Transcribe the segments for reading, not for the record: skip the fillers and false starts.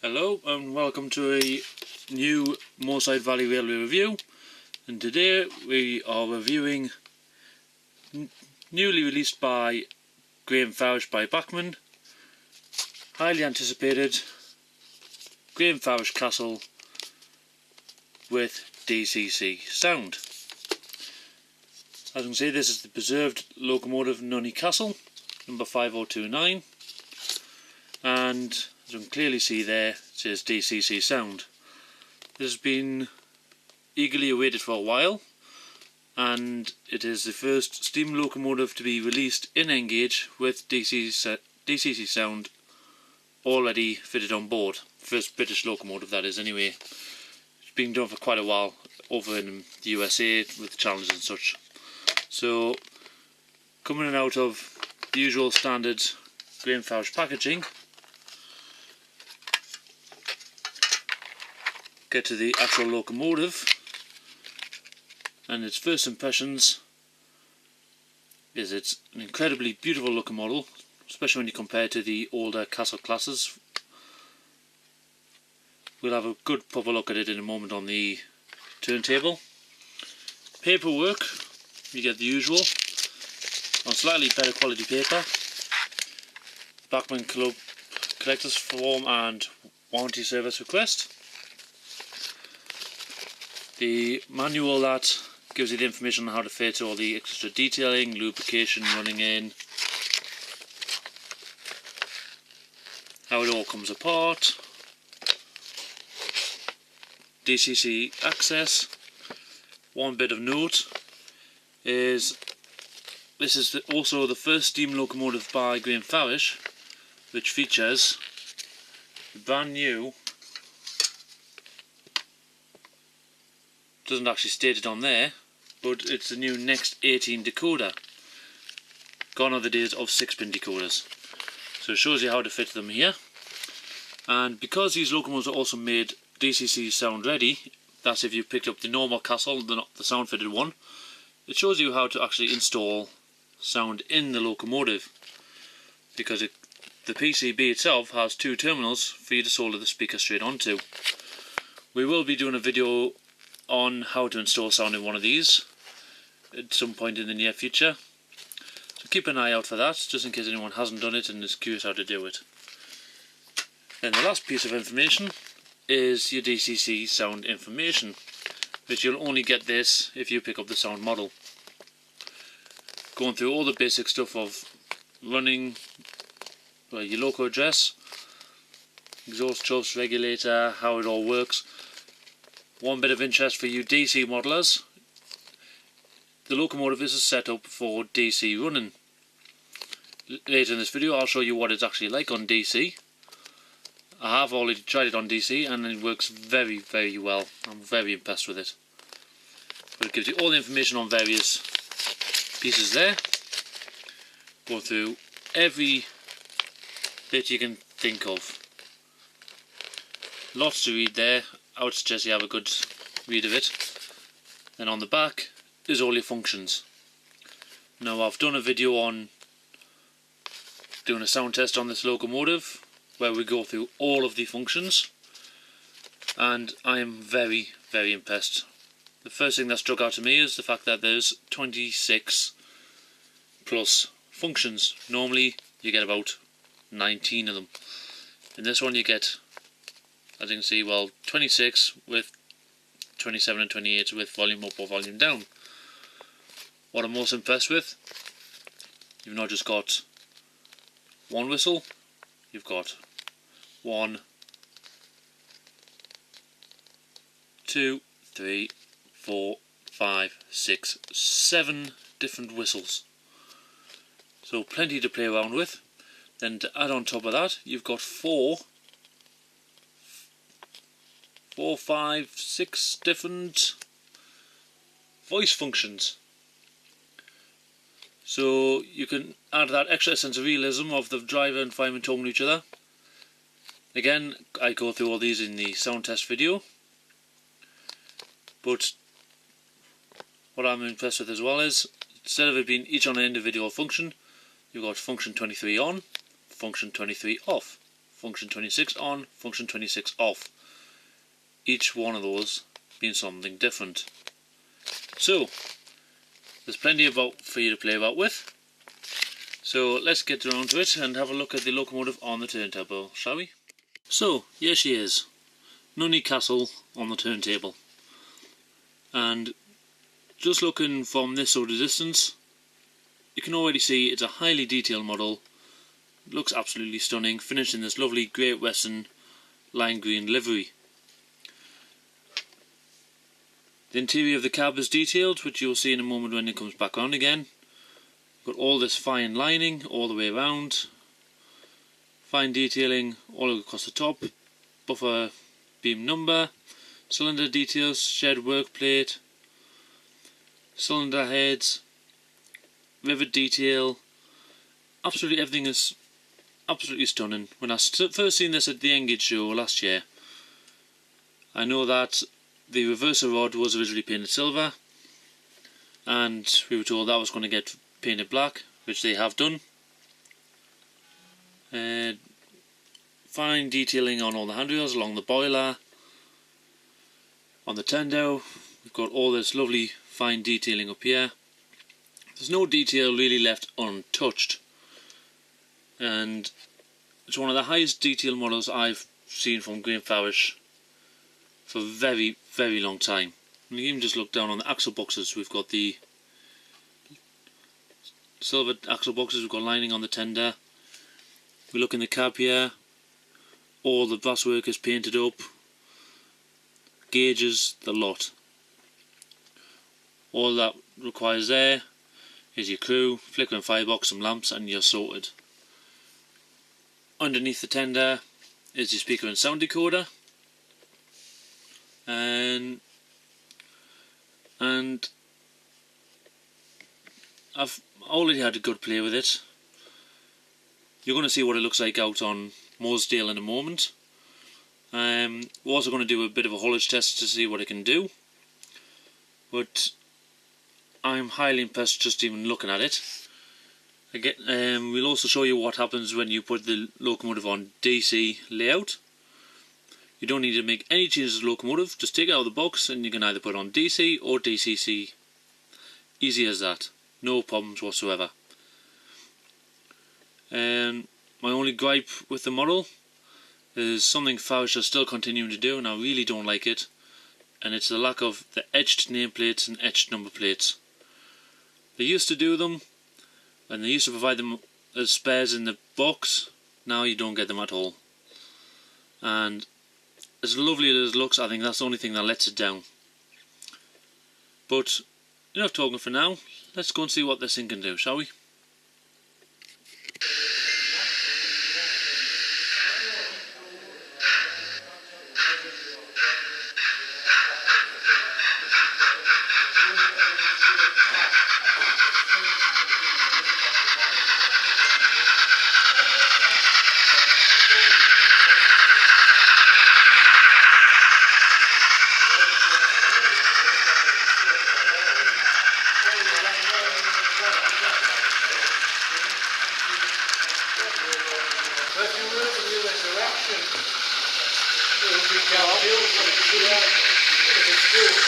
Hello and welcome to a new Moorside Valley Railway review, and today we are reviewing newly released by Graham Farish by Bachmann, highly anticipated Graham Farish Castle with Dcc Sound. As you can see, this is the preserved locomotive Nunney Castle, number 5029, and as you can clearly see there, it says Dcc Sound. This has been eagerly awaited for a while, and it is the first steam locomotive to be released in Engage with Dcc Sound already fitted on board. First British locomotive, that is, anyway. It's been done for quite a while over in the USA with challenges and such. So, coming out of the usual standard Graham Farish packaging, get to the actual locomotive, and its first impressions is it's an incredibly beautiful looking model, especially when you compare it to the older Castle classes. We'll have a good proper look at it in a moment on the turntable. Paperwork, you get the usual, on slightly better quality paper, Bachmann Club collector's form and warranty service request. The manual that gives you the information on how to fit all the extra detailing, lubrication, running in, how it all comes apart, DCC access. One bit of note is this is also the first steam locomotive by Graham Farish which features the brand new, doesn't actually state it on there, but it's the new Next 18 decoder. Gone are the days of 6-pin decoders. So it shows you how to fit them here. And because these locomotives are also made DCC Sound ready, that's if you picked up the normal Castle, the sound fitted one, it shows you how to actually install sound in the locomotive, because the PCB itself has two terminals for you to solder the speaker straight onto. We will be doing a video on how to install sound in one of these at some point in the near future, so keep an eye out for that, just in case anyone hasn't done it and is curious how to do it. Then the last piece of information is your DCC Sound Information, which you'll only get this if you pick up the sound model. Going through all the basic stuff of running, your loco address, exhaust chuffs, regulator, how it all works. One bit of interest for you DC modelers, the locomotive is set up for DC running. Later in this video I'll show you what it's actually like on DC. I have already tried it on DC and it works very, very well. I'm very impressed with it. But it gives you all the information on various pieces there. Go through every bit you can think of. Lots to read there. I would suggest you have a good read of it. And on the back is all your functions. Now I've done a video on doing a sound test on this locomotive where we go through all of the functions, and I am very, very impressed. The first thing that struck out to me is the fact that there's 26 plus functions. Normally you get about 19 of them. In this one you get, as you can see, 26 with 27 and 28 with volume up or volume down. What I'm most impressed with, you've not just got one whistle, you've got 1, 2, 3, 4, 5, 6, 7 different whistles. So plenty to play around with. Then to add on top of that, you've got 4, 5, 6 different voice functions. So you can add that extra sense of realism of the driver and fireman talking to each other. Again, I go through all these in the sound test video. But what I'm impressed with as well is, instead of it being each on an individual function, you've got function 23 on, function 23 off, function 26 on, function 26 off. Each one of those being something different. So there's plenty for you to play about with. So let's get around to it and have a look at the locomotive on the turntable, shall we? So here she is, Nunney Castle on the turntable. And just looking from this sort of distance, you can already see it's a highly detailed model. It looks absolutely stunning, finished in this lovely Great Western lime green livery. The interior of the cab is detailed, which you'll see in a moment when it comes back on again. Got all this fine lining all the way around, fine detailing all across the top, buffer beam number, cylinder details, shed work plate, cylinder heads, rivet detail. Absolutely everything is absolutely stunning. When I first seen this at the Engage show last year, I know that the reverser rod was originally painted silver, and we were told that was going to get painted black, which they have done. Fine detailing on all the handrails, along the boiler, on the tender. We've got all this lovely fine detailing up here. There's no detail really left untouched, and it's one of the highest detail models I've seen from Graham Farish for a very, very long time. And you can even just look down on the axle boxes. We've got the silver axle boxes, we've got lining on the tender. We look in the cab here, all the brasswork is painted up, gauges, the lot. All that requires there is your crew, flicker and firebox, some lamps, and you're sorted. Underneath the tender is your speaker and sound decoder, and I've already had a good play with it. You're going to see what it looks like out on Mooresdale in a moment. We're also going to do a bit of a haulage test to see what it can do, but I'm highly impressed just even looking at it. Again, we'll also show you what happens when you put the locomotive on DC layout. You don't need to make any changes to the locomotive, just take it out of the box and you can either put it on DC or DCC. Easy as that, no problems whatsoever. My only gripe with the model is something Farish is still continuing to do, and I really don't like it, and it's the lack of the etched nameplates and etched number plates. They used to do them, and they used to provide them as spares in the box. Now you don't get them at all, and as lovely as it looks, I think that's the only thing that lets it down. But enough talking for now, let's go and see what this thing can do, shall we? But if you move in the other direction, it will be downhill from the tree. If it's good, it's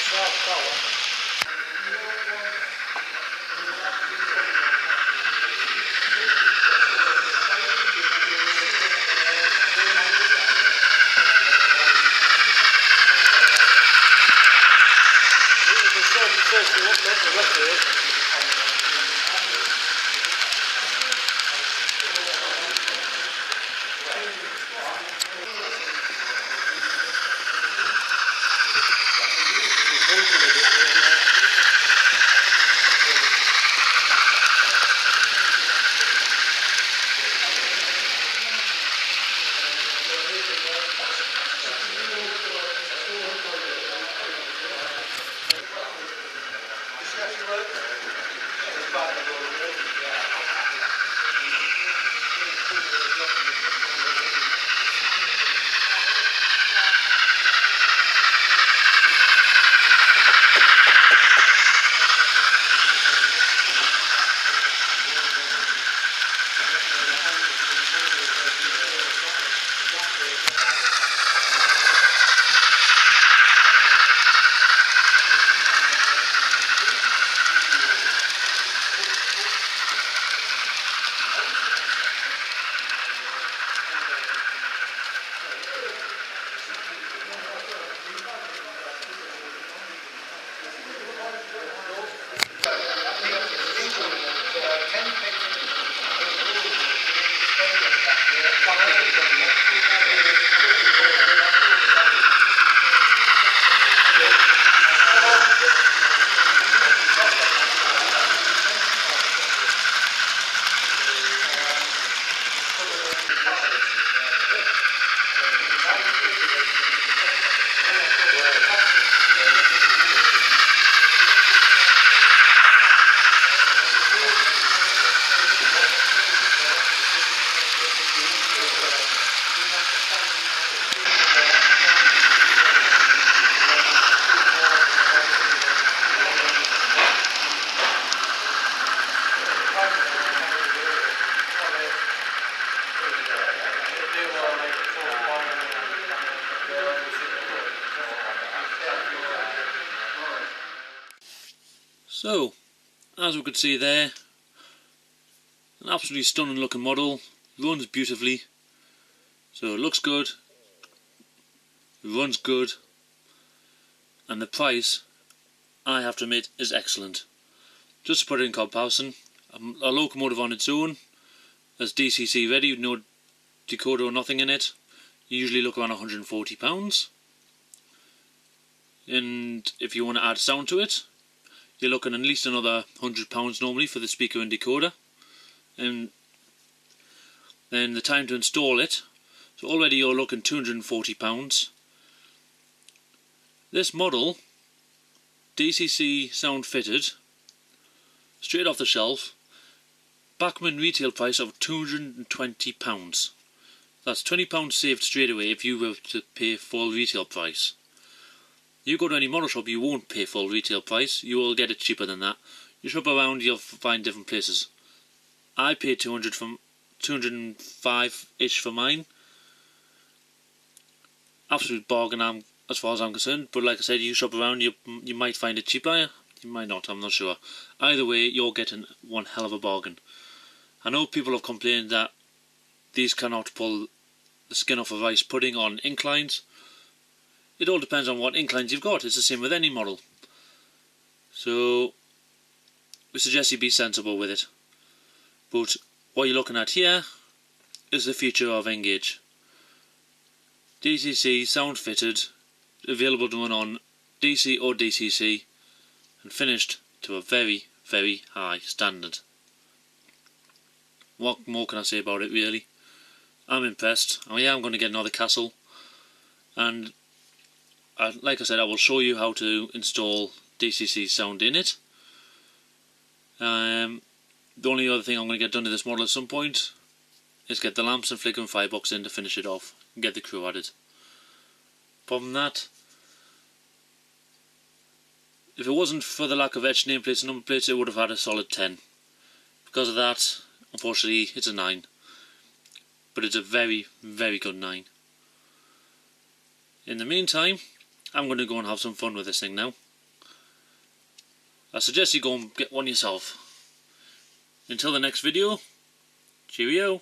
soft color. So, as we could see there, an absolutely stunning looking model, runs beautifully, so it looks good, it runs good, and the price, I have to admit, is excellent. Just to put it in comparison, a locomotive on its own, as DCC ready with no decoder or nothing in it, you usually look around £140. And if you want to add sound to it, you're looking at least another £100 normally for the speaker and decoder. And then the time to install it, so already you're looking £240. This model, DCC Sound fitted, straight off the shelf, Bachmann retail price of £220. That's £20 saved straight away if you were to pay full retail price. You go to any model shop, you won't pay full retail price, you will get it cheaper than that. You shop around, you'll find different places. I paid 205-ish for mine. Absolute bargain as far as I'm concerned, but like I said, you shop around, you might find it cheaper, you might not, I'm not sure. Either way, you're getting one hell of a bargain. I know people have complained that these cannot pull the skin off a rice pudding on inclines. It all depends on what inclines you've got. It's the same with any model. So we suggest you be sensible with it. But what you're looking at here is the future of Engage. DCC Sound fitted, available to run on DC or DCC, and finished to a very, very high standard. What more can I say about it, really? I'm impressed. I am going to get another Castle, and like I said, I will show you how to install DCC Sound in it. The only other thing I'm going to get done to this model at some point is get the lamps and flicker and firebox in to finish it off and get the crew added. Apart from that, if it wasn't for the lack of etched nameplates and number plates, it would have had a solid 10. Because of that, unfortunately, it's a 9. But it's a very, very good 9. In the meantime, I'm going to go and have some fun with this thing now. I suggest you go and get one yourself. Until the next video, cheerio.